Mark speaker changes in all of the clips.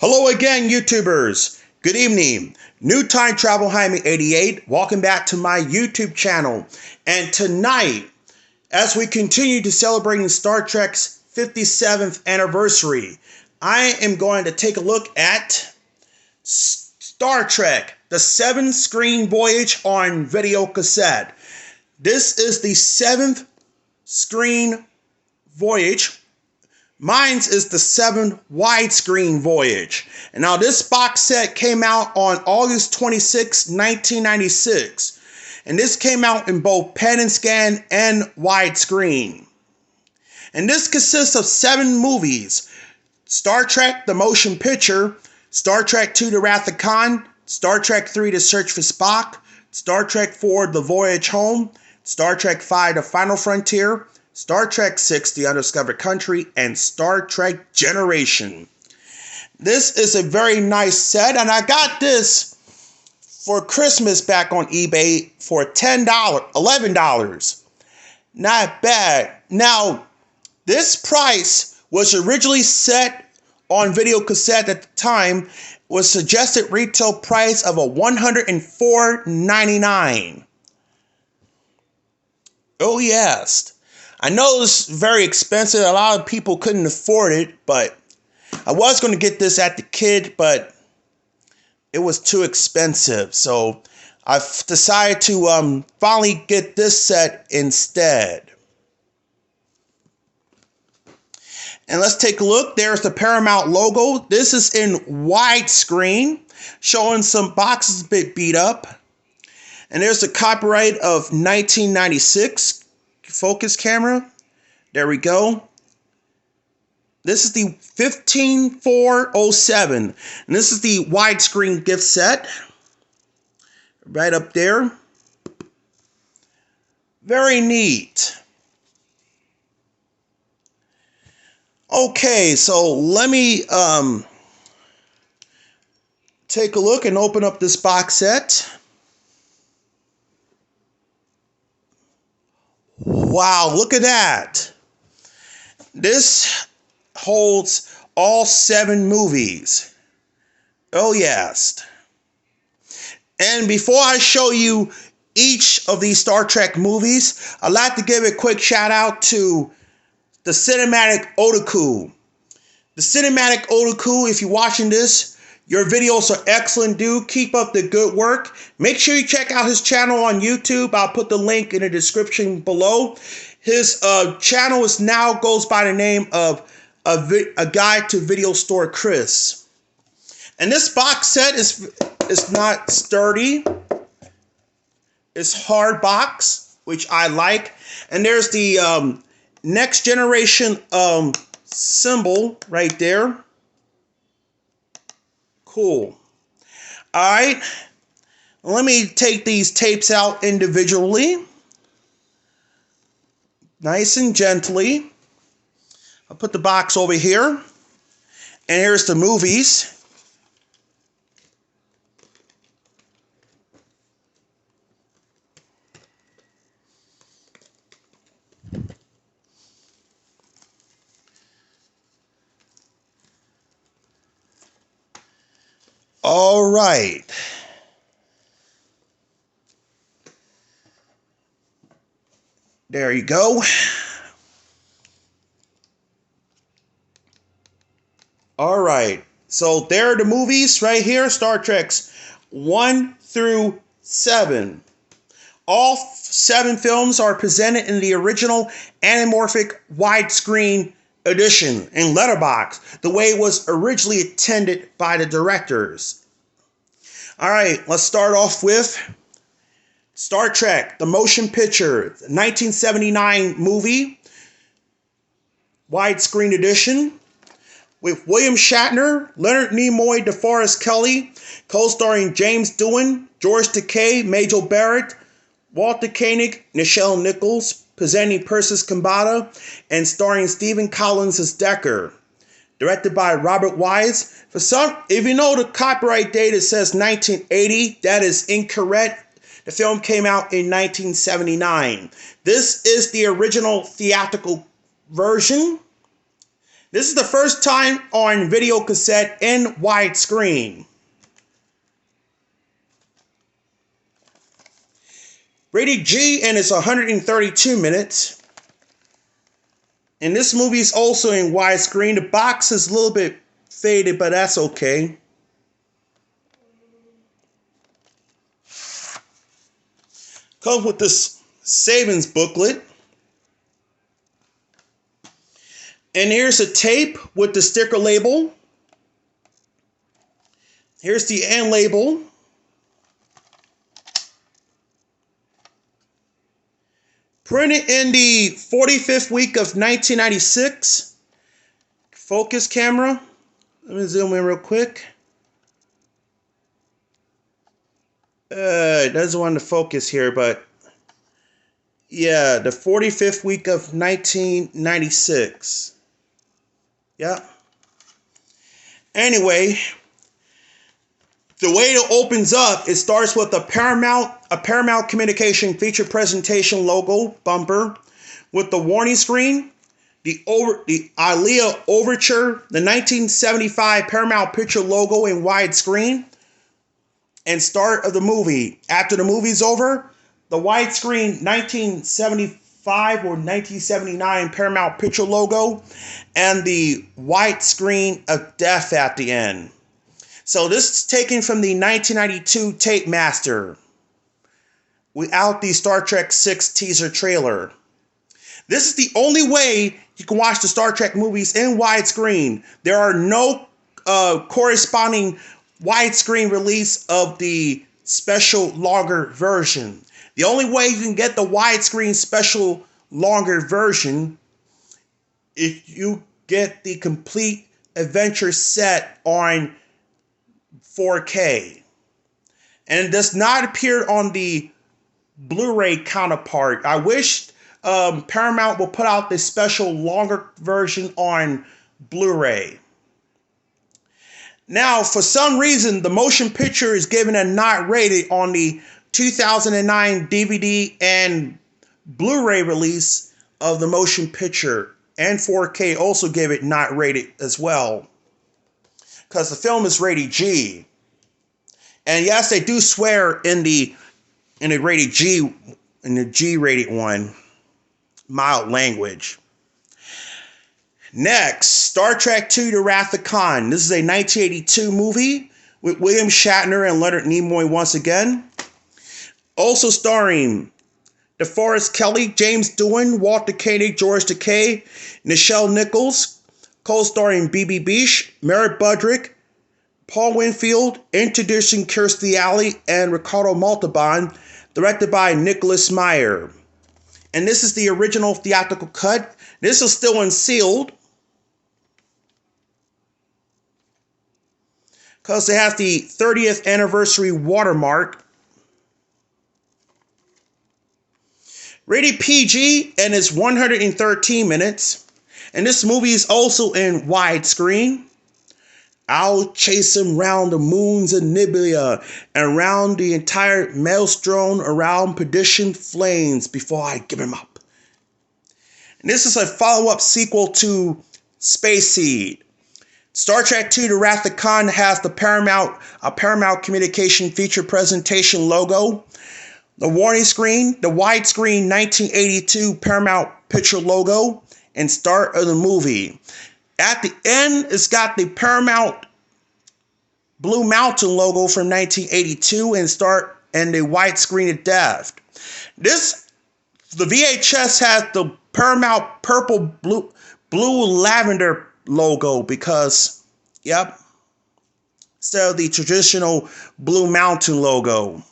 Speaker 1: Hello again, YouTubers. Good evening. New Time Travel Jaime 88. Welcome back to my YouTube channel. And tonight, as we continue to celebrating Star Trek's 57th anniversary, I am going to take a look at Star Trek, the 7-screen Voyage on video cassette. This is the 7th screen Voyage. Mine is the 7th widescreen Voyage. And now this box set came out on August 26, 1996. And this came out in both pan and scan and widescreen. And this consists of 7 movies: Star Trek The Motion Picture, Star Trek II The Wrath of Khan, Star Trek III The Search for Spock, Star Trek IV The Voyage Home, Star Trek V The Final Frontier, Star Trek VI The Undiscovered Country, and Star Trek Generation. This is a very nice set, and I got this for Christmas back on eBay for $11. Not bad. Now, this price was originally set on video cassette at the time, was suggested retail price of $104.99. Oh yes. I know it's very expensive. A lot of people couldn't afford it, but I was going to get this at the kid, but it was too expensive. So I've decided to finally get this set instead. And let's take a look. There's the Paramount logo. This is in widescreen, showing some boxes a bit beat up. And there's the copyright of 1996 focus camera. There we go. This is the 15407. And this is the widescreen gift set. Right up there. Very neat. Okay, so let me take a look and open up this box set. Wow, look at that. This holds all 7 movies. Oh, yes. And before I show you each of these Star Trek movies, I'd like to give a quick shout out to the Cinematic Otaku. The Cinematic Otaku, if you're watching this, your videos are excellent, dude. Keep up the good work. Make sure you check out his channel on YouTube. I'll put the link in the description below. His channel now goes by the name of A Guide to Video Store Chris. And this box set is not sturdy. It's hard box, which I like. And there's the Next Generation symbol right there. Cool. All right. Let me take these tapes out individually. Nice and gently. I'll put the box over here. And here's the movies. All right. There you go. All right. So there are the movies right here. Star Trek's 1 through 7. All 7 films are presented in the original anamorphic widescreen edition in letterbox, the way it was originally intended by the directors. All right, let's start off with Star Trek The Motion Picture, 1979 movie, widescreen edition, with William Shatner, Leonard Nimoy, DeForest Kelley, co-starring James Doohan, George Takei, Majel Barrett, Walter Koenig, Nichelle Nichols, presenting Persis Khambatta, and starring Stephen Collins as Decker. Directed by Robert Wise. If you know the copyright date, it says 1980. That is incorrect. The film came out in 1979. This is the original theatrical version. This is the first time on video cassette in widescreen. Rated G, and it's 132 minutes. And this movie is also in widescreen. The box is a little bit faded, but that's okay. Comes with this savings booklet. And here's a tape with the sticker label. Here's the end label. Printed in the 45th week of 1996. Focus camera. Let me zoom in real quick. It doesn't want to focus here, but yeah, the 45th week of 1996. Yeah. Anyway, the way it opens up, it starts with a Paramount Communication feature presentation logo bumper with the warning screen, the Alea Overture, the 1975 Paramount Picture logo in widescreen, and start of the movie. After the movie's over, the widescreen 1975 or 1979 Paramount Picture logo, and the widescreen of death at the end. So this is taken from the 1992 Tape Master without the Star Trek VI teaser trailer. This is the only way you can watch the Star Trek movies in widescreen. There are no corresponding widescreen release of the special longer version. The only way you can get the widescreen special longer version if you get the complete adventure set on 4K. And it does not appear on the Blu-ray counterpart. I wish Paramount will put out this special longer version on Blu-ray. Now, for some reason, the motion picture is given a not rated on the 2009 DVD and Blu-ray release of the motion picture, and 4K also gave it not rated as well, because the film is rated G. And yes, they do swear in the rated G, in the G-rated one, mild language. Next, Star Trek II: The Wrath of Khan. This is a 1982 movie with William Shatner and Leonard Nimoy once again. Also starring DeForest Kelley, James Doohan, Walter Koenig, George Takei, Nichelle Nichols, co-starring B.B. Bish, Merritt Budrick, Paul Winfield, introducing Kirstie Alley and Ricardo Montalban, directed by Nicholas Meyer. And this is the original theatrical cut. This is still unsealed, because it has the 30th anniversary watermark. Rated PG, and it's 113 minutes. And this movie is also in widescreen. I'll chase him round the moons of Niblia and round the entire maelstrom around perdition flames before I give him up. And this is a follow-up sequel to Space Seed. Star Trek II: The Wrath of Khan has the Paramount Communication feature presentation logo, the warning screen, the widescreen 1982 Paramount Picture logo, and start of the movie. At the end, it's got the Paramount Blue Mountain logo from 1982 and the widescreen of death. The VHS has the Paramount purple blue lavender logo because, yep, instead of the traditional Blue Mountain logo.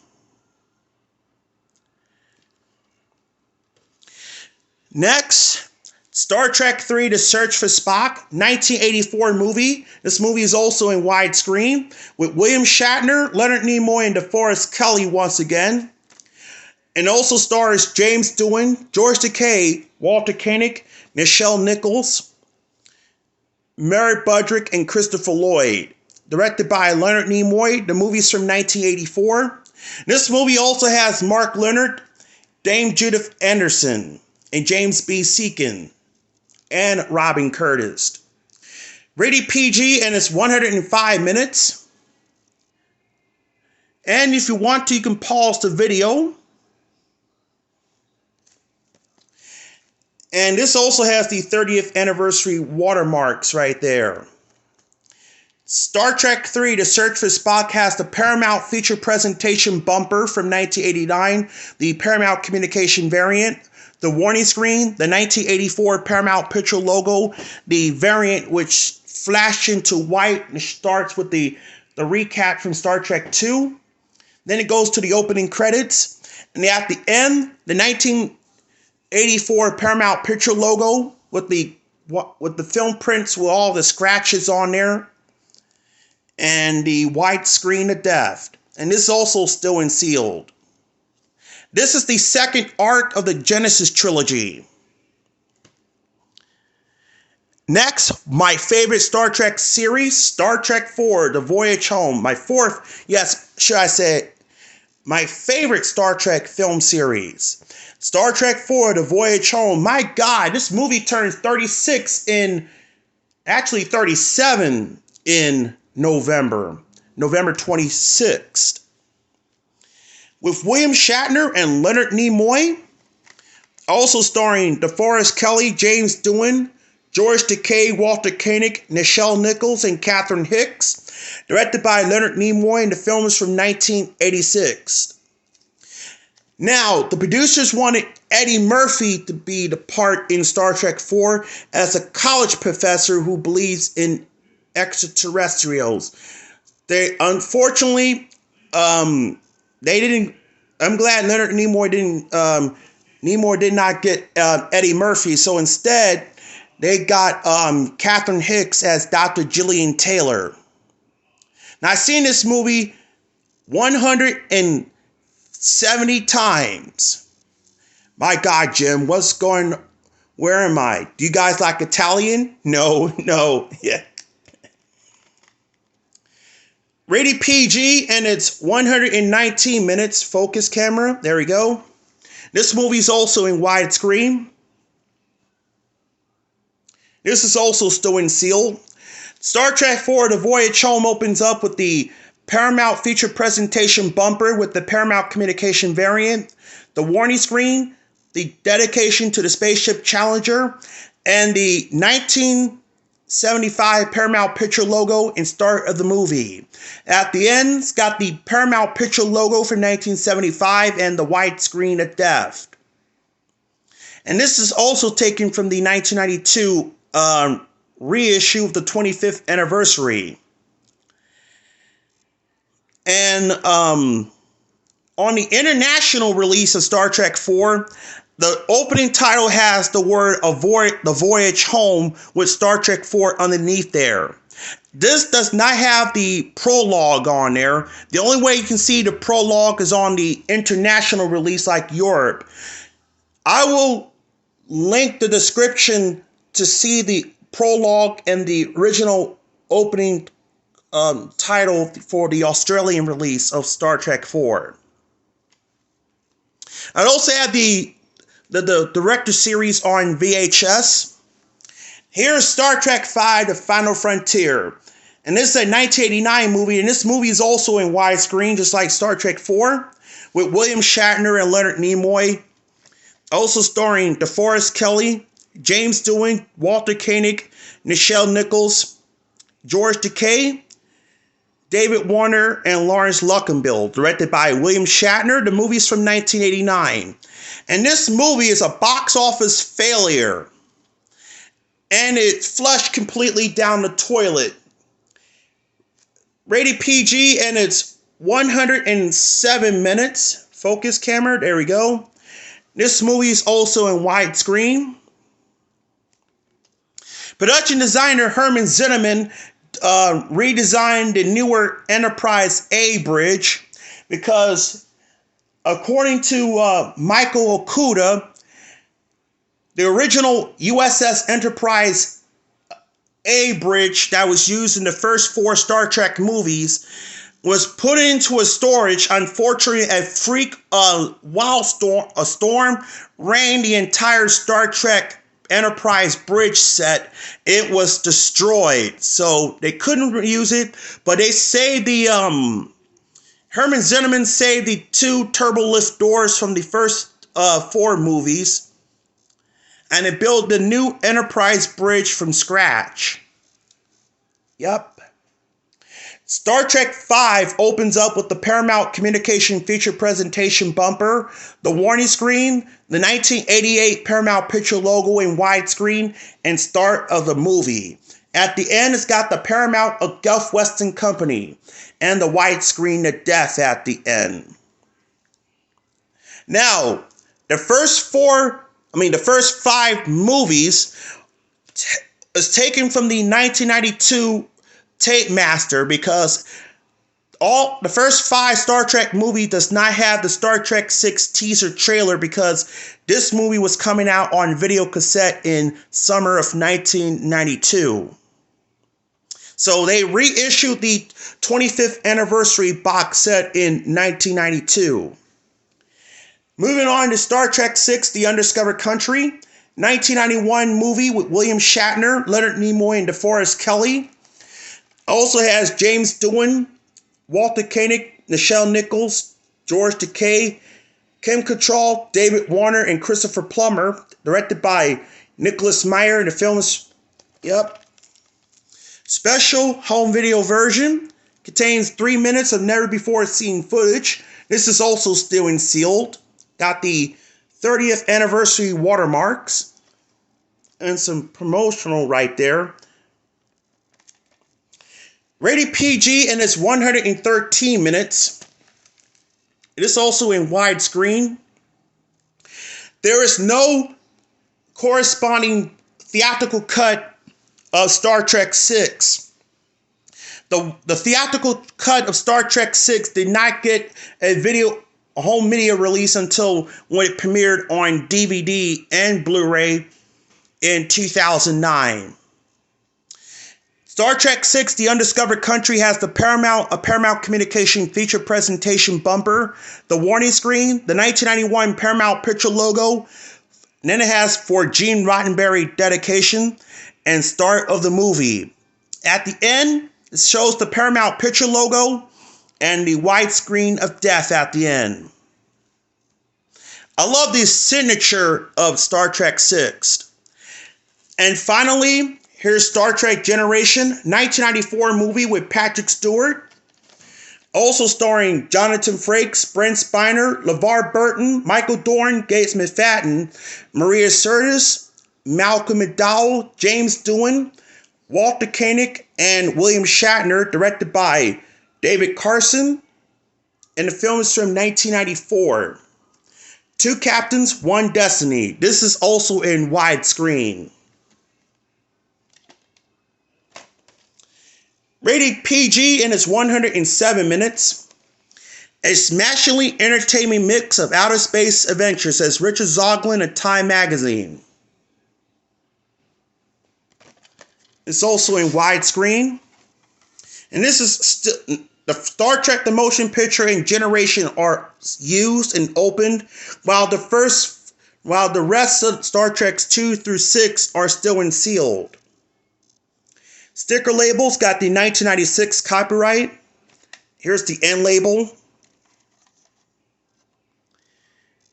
Speaker 1: Next, Star Trek III: The Search for Spock, 1984 movie. This movie is also in widescreen with William Shatner, Leonard Nimoy, and DeForest Kelley once again. And also stars James Doohan, George Takei, Walter Koenig, Nichelle Nichols, Merritt Budrick, and Christopher Lloyd. Directed by Leonard Nimoy. The movie is from 1984. This movie also has Mark Leonard, Dame Judith Anderson, and James B. Seacon, and Robin Curtis. Rated PG, and it's 105 minutes. And if you want to, you can pause the video. And this also has the 30th anniversary watermarks right there. Star Trek III, The Search for Spock, has the Paramount feature presentation bumper from 1989, the Paramount communication variant, the warning screen, the 1984 Paramount picture logo, the variant which flashed into white and starts with the recap from Star Trek II. Then it goes to the opening credits. And at the end, the 1984 Paramount picture logo with the film prints with all the scratches on there. And the white screen of death. And this is also still unsealed. This is the second arc of the Genesis trilogy. Next, my favorite Star Trek series, Star Trek IV, The Voyage Home. My fourth, yes, should I say, my favorite Star Trek film series. Star Trek IV, The Voyage Home. My God, this movie turns 37 in November 26th. With William Shatner and Leonard Nimoy. Also starring DeForest Kelley, James Doohan, George Takei, Walter Koenig, Nichelle Nichols, and Catherine Hicks. Directed by Leonard Nimoy, and the film is from 1986. Now, the producers wanted Eddie Murphy to be the part in Star Trek IV as a college professor who believes in extraterrestrials. They unfortunately, they didn't. I'm glad Leonard Nimoy didn't. Nimoy did not get Eddie Murphy, so instead they got Catherine Hicks as Dr. Gillian Taylor. Now I've seen this movie 170 times. My God, Jim, where am I? Do you guys like Italian? No, yeah. Rated PG, and it's 119 minutes. Focus camera. There we go. This movie is also in widescreen. This is also still unsealed. Star Trek IV, The Voyage Home opens up with the Paramount feature presentation bumper with the Paramount communication variant, the warning screen, the dedication to the Spaceship Challenger, and the 1975 Paramount picture logo and start of the movie. At the end, it's got the Paramount picture logo from 1975 and the white screen of death. And this is also taken from the 1992 reissue of the 25th anniversary. And on the international release of Star Trek IV, the opening title has the word The Voyage Home with Star Trek IV underneath there. This does not have the prologue on there. The only way you can see the prologue is on the international release like Europe. I will link the description to see the prologue and the original opening title for the Australian release of Star Trek IV. I'd also have the director series on VHS. Here's Star Trek V, The Final Frontier. And this is a 1989 movie, and this movie is also in widescreen, just like Star Trek IV, with William Shatner and Leonard Nimoy. Also starring DeForest Kelley, James Doohan, Walter Koenig, Nichelle Nichols, George Takei, David Warner, and Lawrence Luckenbill. Directed by William Shatner. The movie is from 1989. And this movie is a box office failure. And it flushed completely down the toilet. Rated PG, and it's 107 minutes. Focus camera, there we go. This movie is also in widescreen. Production designer Herman Zinnemann redesigned the newer Enterprise A bridge because, according to Michael Okuda, the original USS Enterprise A bridge that was used in the first 4 Star Trek movies was put into a storage. Unfortunately, a storm ran the entire Star Trek Enterprise bridge set, it was destroyed. So they couldn't use it, but they saved the, Herman Zinnemann saved the 2 turbo lift doors from the first 4 movies. And it built the new Enterprise bridge from scratch. Yep. Star Trek V opens up with the Paramount Communication feature presentation bumper, the warning screen, the 1988 Paramount Picture logo in widescreen, and start of the movie. At the end, it's got the Paramount of Gulf Western Company and the widescreen to death at the end. Now, the first 5 movies is taken from the 1992 tape master, because the first 5 Star Trek movie does not have the Star Trek 6 teaser trailer, because this movie was coming out on video cassette in summer of 1992. So they reissued the 25th anniversary box set in 1992. Moving on to Star Trek VI, The Undiscovered Country, 1991 movie with William Shatner, Leonard Nimoy, and DeForest Kelley. Also has James Doohan, Walter Koenig, Nichelle Nichols, George Takei, Kim Cattrall, David Warner, and Christopher Plummer. Directed by Nicholas Meyer. And the film is, special home video version. Contains 3 minutes of never before seen footage. This is also still in sealed. Got the 30th anniversary watermarks. And some promotional right there. Rated PG, and it's 113 minutes. It is also in widescreen. There is no corresponding theatrical cut of Star Trek VI. The theatrical cut of Star Trek VI did not get a home video release until when it premiered on DVD and Blu-ray in 2009. Star Trek VI, The Undiscovered Country has the Paramount Communication feature presentation bumper, the warning screen, the 1991 Paramount Picture logo, and then it has for Gene Roddenberry dedication and start of the movie. At the end, it shows the Paramount Picture logo and the widescreen of death at the end. I love the signature of Star Trek VI. And finally, here's Star Trek Generation, 1994 movie with Patrick Stewart. Also starring Jonathan Frakes, Brent Spiner, LeVar Burton, Michael Dorn, Gates McFadden, Maria Sirtis, Malcolm McDowell, James Doohan, Walter Koenig, and William Shatner. Directed by David Carson. And the film is from 1994. 2 captains, 1 destiny. This is also in widescreen. Rated PG, and it's 107 minutes. A smashingly entertaining mix of outer space adventures, says Richard Zoglin of Time magazine. It's also in widescreen. And this is still the Star Trek the Motion Picture and Generation are used and opened, while the rest of Star Treks 2 through 6 are still in sealed. Sticker labels got the 1996 copyright. Here's the end label.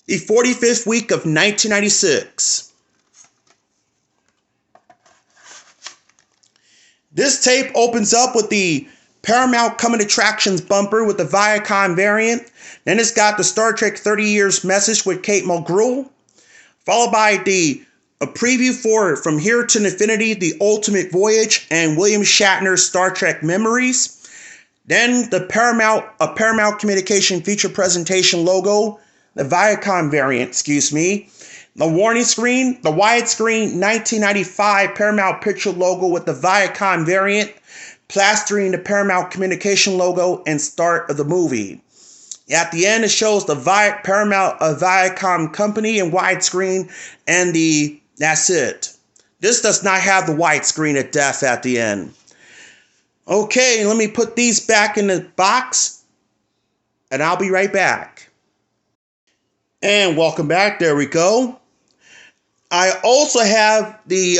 Speaker 1: The 45th week of 1996. This tape opens up with the Paramount Coming Attractions bumper with the Viacom variant. Then it's got the Star Trek 30 Years message with Kate Mulgrew, followed by a preview for From Here to Infinity, The Ultimate Voyage, and William Shatner's Star Trek Memories. Then the Paramount Communication feature presentation logo, the Viacom variant, the warning screen, the widescreen 1995 Paramount Picture logo with the Viacom variant, plastering the Paramount Communication logo and start of the movie. At the end, it shows the Paramount Viacom company in widescreen, and that's it. This does not have the widescreen of death at the end. Okay, let me put these back in the box, and I'll be right back. And welcome back. There we go. I also have the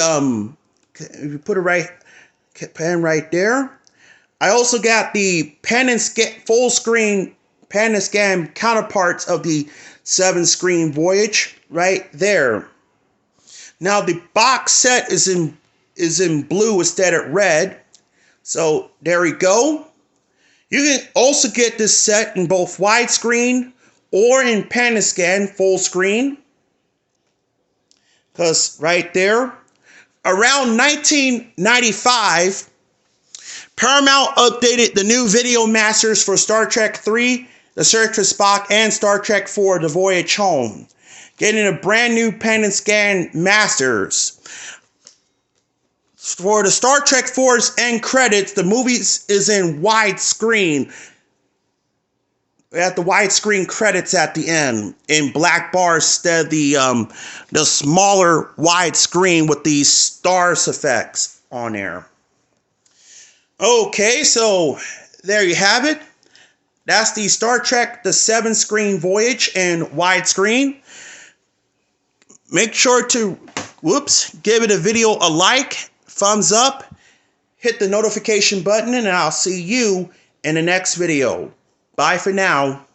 Speaker 1: if you put it right, pen right there. I also got the pan and full screen pan and scan counterparts of the 7-screen Voyage right there. Now the box set is in blue instead of red. So there we go. You can also get this set in both widescreen or in pan and scan full screen. Because right there, around 1995, Paramount updated the new video masters for Star Trek 3, The Search for Spock, and Star Trek 4, The Voyage Home, getting a brand new pan and scan masters. For the Star Trek 4's end credits, the movie is in widescreen. We have the widescreen credits at the end in black bars instead of the smaller widescreen with these stars effects on there. Okay, so there you have it. That's the Star Trek the 7-screen Voyage in widescreen. Make sure to give it a video a like, thumbs up, hit the notification button, and I'll see you in the next video. Bye for now.